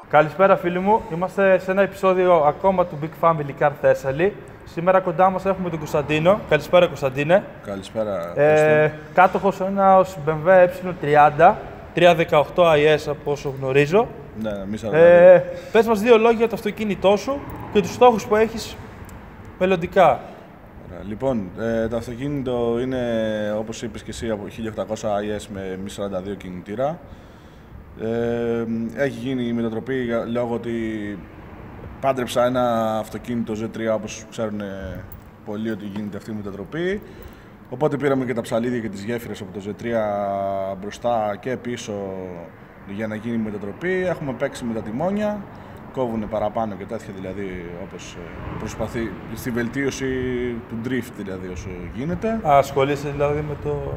Καλησπέρα φίλοι μου, είμαστε σε ένα επεισόδιο ακόμα του Big Family Car Thessaly. Σήμερα κοντά μας έχουμε τον Κωνσταντίνο. Καλησπέρα Κωνσταντίνε. Καλησπέρα. Κάτοχος ενός BMW E30, 318 IS από όσο γνωρίζω. Ναι, μη σαν πες μας δύο λόγια για το αυτοκίνητό σου και τους στόχους που έχεις μελλοντικά. Λοιπόν, το αυτοκίνητο είναι, όπως είπες και εσύ, από 1800 IS με μη 42 κινητήρα. Έχει γίνει η μετατροπή λόγω ότι πάντρεψα ένα αυτοκίνητο Z3, όπως ξέρουν πολλοί ότι γίνεται αυτή η μετατροπή. Οπότε πήραμε και τα ψαλίδια και τις γέφυρες από το Z3 μπροστά και πίσω για να γίνει η μετατροπή. Έχουμε παίξει με τα τιμόνια, κόβουν παραπάνω και τέτοια, δηλαδή όπως προσπαθεί στη βελτίωση του drift, δηλαδή όσο γίνεται. Ασχολείσαι δηλαδή με το...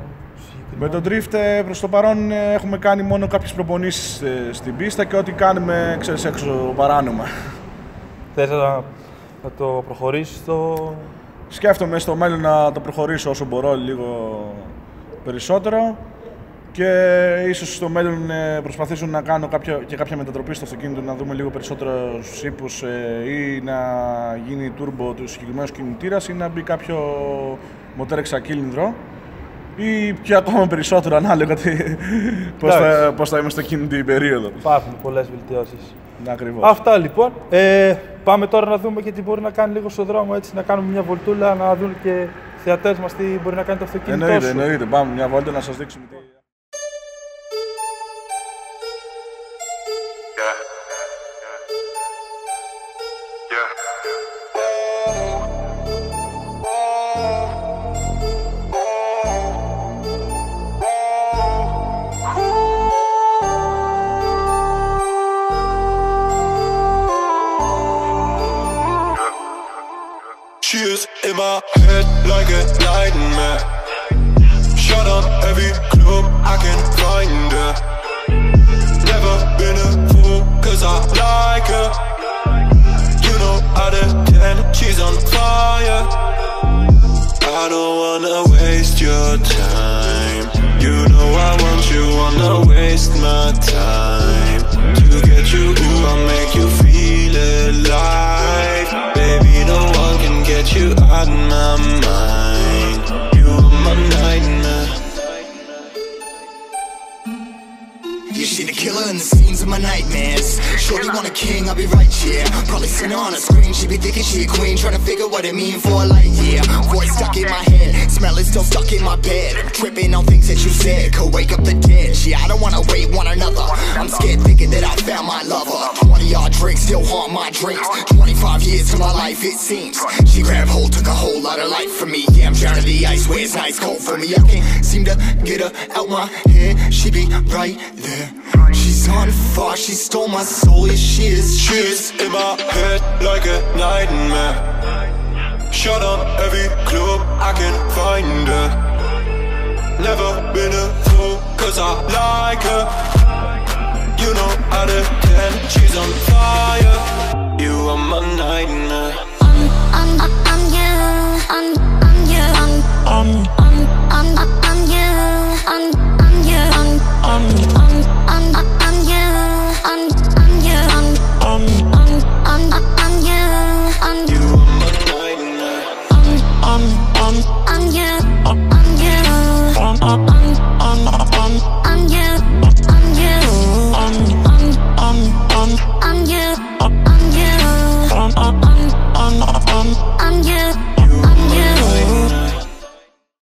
Με το drift προς το παρόν έχουμε κάνει μόνο κάποιες προπονήσεις στην πίστα και ό,τι κάνουμε, ξέρεις, έξω παράνομα. Θες να το προχωρήσεις Σκέφτομαι στο μέλλον να το προχωρήσω όσο μπορώ λίγο περισσότερο και ίσως στο μέλλον προσπαθήσω να κάνω κάποια μετατροπή στο αυτοκίνητο, να δούμε λίγο περισσότερο στους ύπους ή να γίνει turbo του συγκεκριμένου κινητήρας ή να μπει κάποιο μοτέρ εξακύλινδρο. Ή και ακόμα περισσότερο ανάλογα πώς θα είμαστε εκείνη την περίοδο. Υπάρχουν πολλές βελτιώσεις. Ακριβώς. Αυτά λοιπόν. Πάμε τώρα να δούμε και τι μπορεί να κάνει λίγο στο δρόμο, έτσι να κάνουμε μια βολτούλα, να δουν και οι θεατές μας τι μπορεί να κάνει το αυτοκίνητό σου. Εννοείται. Πάμε μια βόλτα να σας δείξουμε τι... She is in my head like a nightmare. Shut up every club I can find her. Never been a fool cause I like her. You know out of 10 she's on fire. I don't wanna waste your time. You know I want you, wanna waste my time. To get you, ooh, I'll make you feel alive. Baby, no one can get you out of my mind. You are my nightmare. Yeah, she the killer in the scenes of my nightmares. Shorty want a king, I'll be right here. Probably seen her on a screen, she be thinking she a queen. Trying to figure what it mean for a light year. Voice stuck in my head, smell is still stuck in my bed. I'm tripping on things that you said, could wake up the dead. Yeah, I don't wanna wait one another. I'm scared thinking that I found my lover. 20-odd drinks still haunt my dreams. 25 years to my life it seems. She grabbed hold, took a whole lot of life from me. Yeah, I'm drowning the ice where it's nice cold for me. I can't seem to get her out my head. She be right there. She's on fire, she stole my soul, yeah she is. She is in my head like a nightmare. Shut up every club I can find her. Never been a fool cause I like her. You know out of 10 she's on fire. You are my nightmare. I'm you.